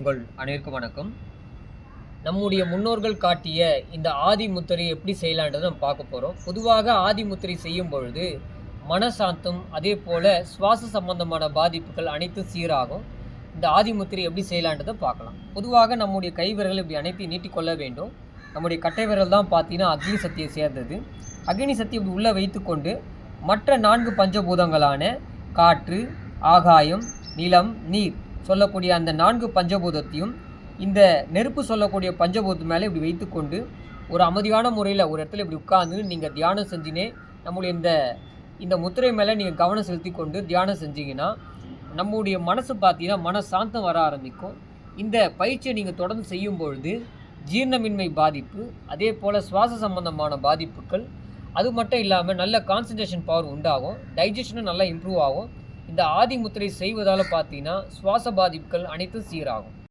உங்கள் அனைவருக்கும் வணக்கம். நம்முடைய முன்னோர்கள் காட்டிய இந்த ஆதி முத்திரை எப்படி செய்யலான்றதை நம்ம பார்க்க போகிறோம். பொதுவாக ஆதி முத்திரை செய்யும் பொழுது மனசாந்தம், அதே போல் சுவாச சம்பந்தமான பாதிப்புகள் அனைத்தும் சீராகும். இந்த ஆதி முத்திரை எப்படி செய்யலான்றதை பார்க்கலாம். பொதுவாக நம்முடைய கைவிரல்கள் இப்படி அனைத்தையும் நீட்டிக்கொள்ள வேண்டும். நம்முடைய கட்டை விரல் தான் பார்த்தீங்கன்னா அக்னி சக்தியை சேர்ந்தது. அக்னி சக்தி இப்படி உள்ளே வைத்துக்கொண்டு மற்ற 4 பஞ்சபூதங்களான காற்று, ஆகாயம், நிலம், நீர் சொல்லக்கூடிய அந்த 4 பஞ்சபூதத்தையும் இந்த நெருப்பு சொல்லக்கூடிய பஞ்சபூதத்து மேலே இப்படி வைத்துக்கொண்டு ஒரு அமைதியான முறையில் ஒரு இடத்துல இப்படி உட்கார்ந்து நீங்கள் தியானம் செஞ்சுனே நம்முடைய இந்த முத்திரை மேலே நீங்கள் கவனம் செலுத்தி கொண்டு தியானம் செஞ்சீங்கன்னா நம்முடைய மனசு பார்த்தீங்கன்னா மனசாந்தம் வர ஆரம்பிக்கும். இந்த பயிற்சியை நீங்கள் தொடர்ந்து செய்யும் பொழுது ஜீரணமின்மை பாதிப்பு, அதே போல் சுவாச சம்பந்தமான பாதிப்புகள், அது மட்டும் இல்லாமல் நல்ல கான்சன்ட்ரேஷன் பவர் உண்டாகும். டைஜஷனும் நல்லா இம்ப்ரூவ் ஆகும். இந்த ஆதி முத்திரை செய்வதால் பார்த்தீங்கன்னா சுவாச பாதிப்புகள் அனைத்தும் சீராகும்.